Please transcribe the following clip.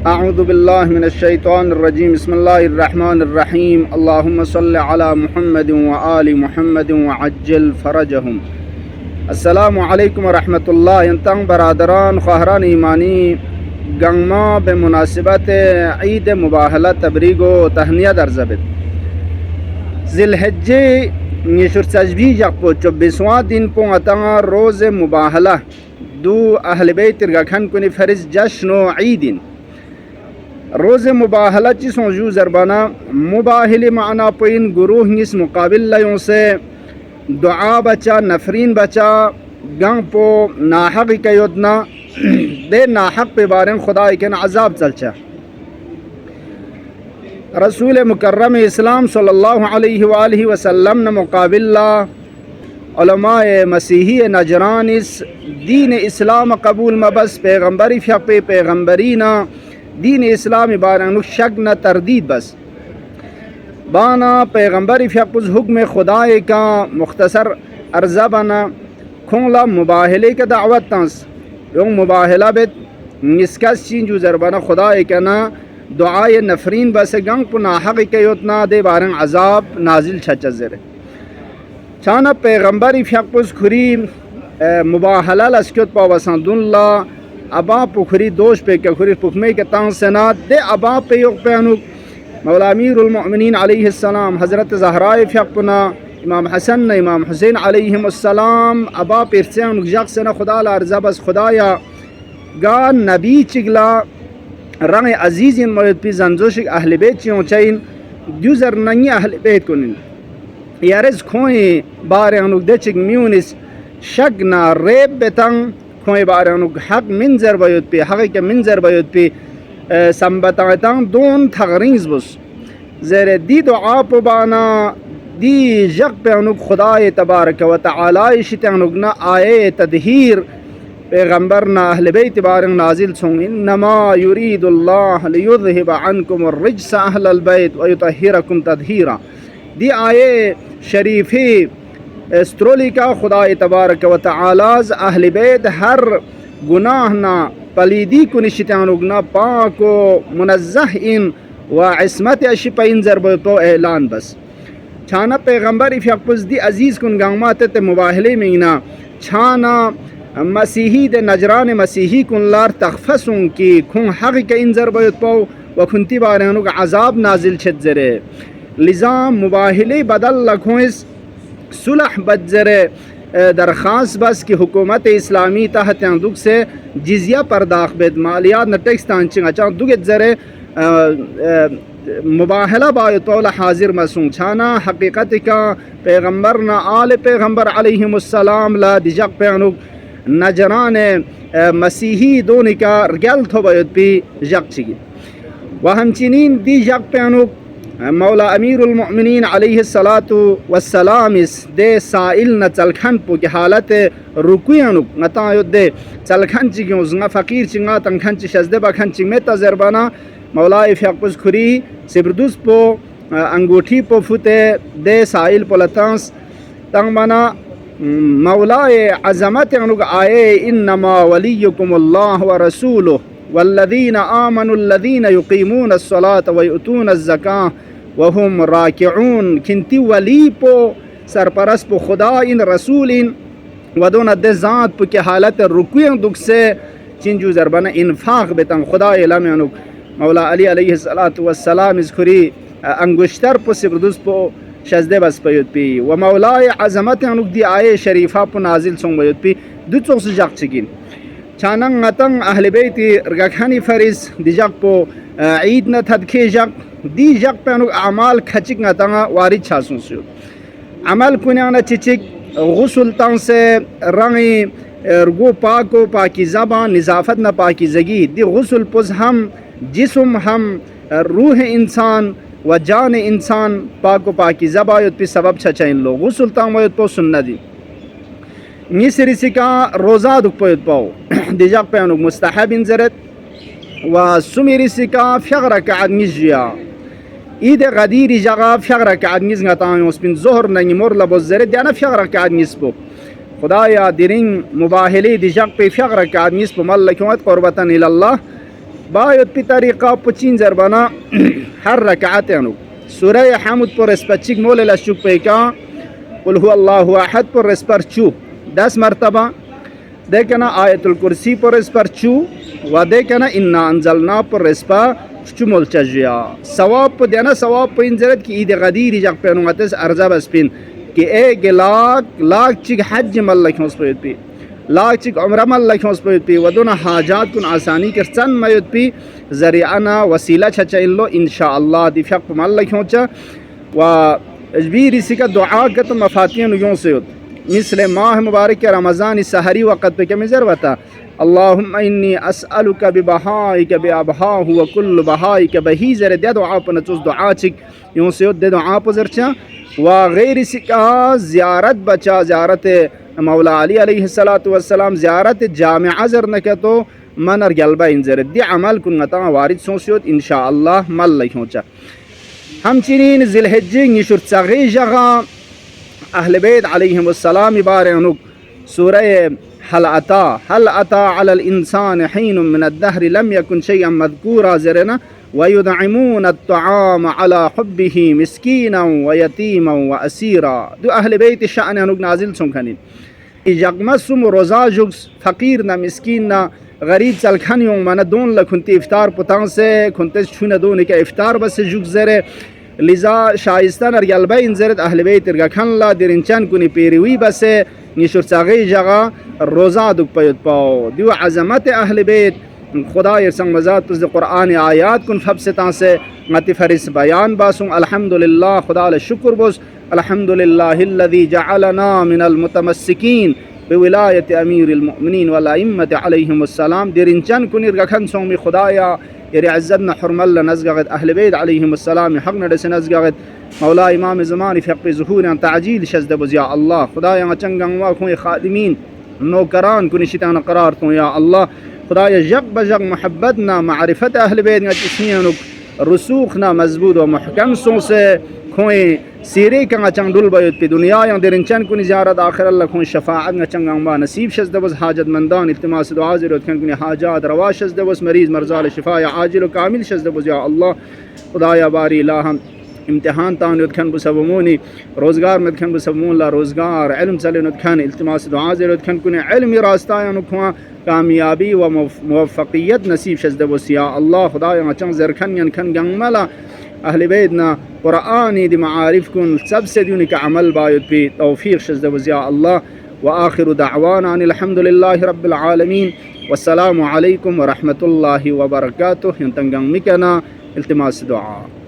अऊज़ु बिल्लाहि मिनश्शैतानिर्रजीम बिस्मिल्लाहिर्रहमानिर्रहीम अल्लाहुम्मा सल्लि अला मुहम्मदिन व आलि मुहम्मदिन व अज्जिल फरजहुम। अस्सलामु अलैकुम व रहमतुल्लाह। यंतंग बरादरान ख़्वाहरान ईमानी गंगमा बेमुनासिबत ईद मुबाहला तबरीगो तहनिया दर्जबित ज़िलहिज्जे निशुरसजभी जपो 24वां दिन पो अतंगा रोज़ मुबाहला दू अहल बैत रखन कुनि फरिज जश्न ईदिन रोज़ मुबाहला ची सोजू ज़रबाना मुबाहले माना पोइन गुरूह निस मुकाबिल लयों से दुआ बचा नफरीन बचा गंग पो नाहक कयोदना दे नाहक पे बारे खुदा के अजाब चलचा। रसूल मुकर्रम इस्लाम सल्लल्लाहु अलैहि वसल्लम न मुकाबिल्ला उलमाए मसीही नजरान इस दीन इस्लाम कबूल मबस पैगम्बरी फ़्यापे पैगम्बरीना दीन इस्लाम बारन शक न तरदीद बस बाना पैगम्बरी फ़्यापुज़ हुक्म खुदाए का मुख्तसर अर्ज़ा बना खोला मुबाहले के दावत तंस यों मुबाहला बेत निस्कस चीन जो ज़रबाना खुदाए का ना दुआए नफरीन बस गंग पुना हक़ के योतना दे बारन अजाब नाजिल छचज़रे छाना पैगम्बरी फ़्यापुज़ खुरी मुबाहला लस्क्योत पावसंदुल्ला अबा पुखरी दोष पे क्या खुरी पुखमे के तां सनात दे अबा पे योग पे अनुक मौला अमीरुल मोमिनीन अलैहिस्सलाम हज़रत ज़हराए फ़्यापुना इमाम हसन न इमाम हुसैन अलैहिमुस्सलाम अबा पिरसे अनुक जग से न खुदा ला अर्ज़ा बस खुदाया गा नबी चिगला रंग अजीज़ इन मौत पी जंजोशिक अहल बैत चियों चैन द्यूज़र नंगी अहल बैत कुनिन यारज़ खोए बारे अनुक दे चिग म्यूनिस शक ना रेब बेतंग खोए बारे अनुक हक मिंजर बयुत पे हक़ के मिंजर बयुत पे संबतांग दोन थगरीज़ बस ज़ेरे दी दुआ बाना दी जग पे अनुक खुदाए तबारक व तआला इशित अनुक ना आए तदहीर पैगम्बर ना अहल बैत बारंग नाजिल सोंग इन्नमा युरीदुल्लाह लियुज़हिब अन्कुम अर्रिज्स अहलल बैत व युतहिरकुम तदहीरा दी आए शरीफी स्त्रोली का खुदा तबारक व तआलाज़ अहल बैत हर गुनाह ना पलीदी को निशितानुगना पाको मुनज़्ज़ह इन व इस्मत अशिपइन ज़रब तो ऐलान बस छाना पैगम्बर फ़्यापुज़ दी अज़ीज़ कुन गांगमात ते मुबाहले में ना छाना मसीही दे नजरान मसीही कुन लार तखफसुं की खुं हक़ के इन ज़रब तो व खुंती बारनुक अजाब नाजिल छज्जरे लिज़ा मुबाहले बदल लखोइस सुलह बज्जरे दरख्वास्त बस की हुकूमत इस्लामी तहत दुख से जिजिया परदाख बेद मालियात न टैक्स तांचिंग अच्छा दुख जरे मुबाहला बायतौल हाजिर मसूं छाना हकीकत का पैगम्बर न आल पैगम्बर अलैहिमुस्सलाम ला दिजक पैनुक नजरान मसीही दोनी का रगल थो बायत पी जक चिगी वहम चिनीन दी जक पैनुक मौला अमीरुल मोमिनीन अलैहिस्सलातु वस्सलाम इस दे साइल न चलखन पो की हालत रुकुयानुक नता दे चलखन चिग्यों ज़ंगा फ़कीर चिंगा तंखन चि शजदे बखन चिंग में तजरबाना मौला फ़्यापुज़ खुरी सिबरदुस पो अंगूठी पो फुते दे साइल पो लतांस तंग बना मौला अज़मत अनुक आए इन्नमा वलियुकुमुल्लाह व रसूलुहु वल्लज़ीना आमनुल्लज़ीना युक़ीमूनस्सलाता व युतूनज़्ज़कात वहुम राकिऊन खिंती वली पो सरपरस पो खुदा इन रसूल इन वदोन दे ज़ात पो के हालत रुकुएं दुख से चिंजू ज़रबाना इन्फाक बेतंग खुदा इलाम अनुक मौला अली अलैहिस्सलातु वस्सलाम इस खुरी अंगुश्तर पो सिबरदुस पो शजदे बस पयुत पी व मौला अज़मत अनुक दी आए शरीफा पो नाजिल सोंग बयुत पी दुचों से जाग चिकिन छानंग नतंग अहल बैत रगखानी फरिज दिजक पो ईद न थदखे जक दी जक पे अनुक अमाल खचिक नतंगा वारिद छासुं सु अमल कुन्याना चिचिक गुस्ल तंग से रंगी रगो पाको पाकीज़ा बा निज़ाफत न पाकीज़गी दी गुस्ल पुज़ हम जिस्म हम रूह इंसान व जान इंसान पाको पाकीज़ा बायुत पी सबब छचैन लो गुस्ल तंग बायुत पो सुन्ना दी निसरिसी का रोज़ा दुख पोयत पाओ दिजक पे अनुक मुस्तहब इन ज़रत व सुमेरिसी का फ़्यगर का आदमिजिया ईद गदीरी जगह फ़्यगर का आदमिज गतां उस्पिन ज़ोहर नंगी मोर लबोज़ ज़रत दियाना फ़्यगर का आदमिज पो खुदाया दिरिंग मुबाहले दिजक पे फ़्यगर का आदमिज पो मल लक्योत क़ुरबतन इलल्लाह باید پی طریقه پچین زربانا هر رکعت انو سوره حمد پر اسپچیک مول لشوک پیکا قل هو الله احد پر اسپر چو 10 مرتبه دیکھنا آیت الکرسی پر اسپر چو و دیکھنا انا انزلنا پر اسپر چو مول چجیا ثواب پا دینا ثواب پا انزرد کی عید غدیری جاک پینو غتس ارزا بسپین کہ ایک لاکھ چک حج ملک ہونس پید پی لاکھ چک عمرہ ملک ہونس پید پی ودون حاجات کن آسانی کر چند میود پی ذریعنا وسیلہ چھچا اللہ انشاءاللہ دی فیق ملک ہونچا و اجبیر اسی کا دعا کتم مفاتین یون سیود مثل ماہ مبارک رمضان سحری وقت پہ کمی ضرورتا اللہم انی اسألک ببہائک بابہاہ وکل بہائک بہیزر دیا دعا پا نچوز دعا چک یون سیود دے دعا پا زرچا و غیر اسی کا زیارت بچا زیارت مولا علی علیہ السلام زیارت جامعہ زرنکتو من ارگلبہ انزرد دی عمل کنگتا وارد سوسیود انشاءاللہ مل لکھونچا همچنین ذی الحجه نشر صغی جغا اهل بیت علیهم السلام بارعنک سوره هل اتا على الانسان حین من الدهر لم يكن شيئا مذکورا زرنا ويدعمون الطعام على حبه مسكينا ويتيما واسيرا دو اهل بیت شأن انک نازل سنکنین اجاقمسم روزا جگس فقیرنا مسکیننا غریب سلکھن یوں من دون لکھنتی افطار پتان سے کھنتس چھونا دون کا افطار بس جگ زرے لذا شائستان ارگلبہ انزرد اہل بیت ارگکھن لا درنچان کنی پیروی بس نیشور ساغی جگہ روزہ دک پیت پاؤ دیو عظمت اہل بیت خدا یرسنگ مزاد پس قرآن آیات کن فب ستان سے غتی فرس بیان باسوں الحمدللہ خدا لشکر بس الحمدللہ الذي جعلنا من المتمسکین بولایت امیر المؤمنین والائمت علیہم السلام درنچن کنیر گکھن سومی خدایا یری عزتنا حرم اللہ نزگغت اہل بیت علیہم السلام حق نرس نزگغت مولا امام زمانی فقب ظہور تعجیل شزد بز یا اللہ خدایا چنگن واکھویں خادمین نوکران کنی شتان قرار تو یا اللہ خدایا جگ بجگ محبتنا معرفت اہل بیت اسمیانک رسوخنا مضبوط و محکم سو سے کھوئیں سیرے کا چنگ دل بیت پی دنیا یا درنچن کنی زیارت آخر اللہ کھوئیں شفاعت نہ چنگ با نصیب شزد بس حاجت مندان التماس دعا زیرت کنی حاجات روا شزد بس مریض مرزال شفا عاجل و کامل شزد بس یا اللہ خدایا باری الہم امتحان تان ندکھن بسبمونی روزگار مدکھن بسبمون لا روزگار علم سلی ندکھن التماس دعا زیرت کنی علمی راستایا نکھواں کامیابی و موفقیت نصیب شزد بس یا اللہ خدایا چنگ زرکن ینکھن گنگملا اہل بیتنا قرآنی دی معارف کن سب سے دیونی کا عمل باید پی توفیق شزد وزیا اللہ وآخر دعوانا ان الحمدللہ رب العالمین والسلام علیکم ورحمت اللہ وبرکاتہ ینتنگن مکنا التماس دعا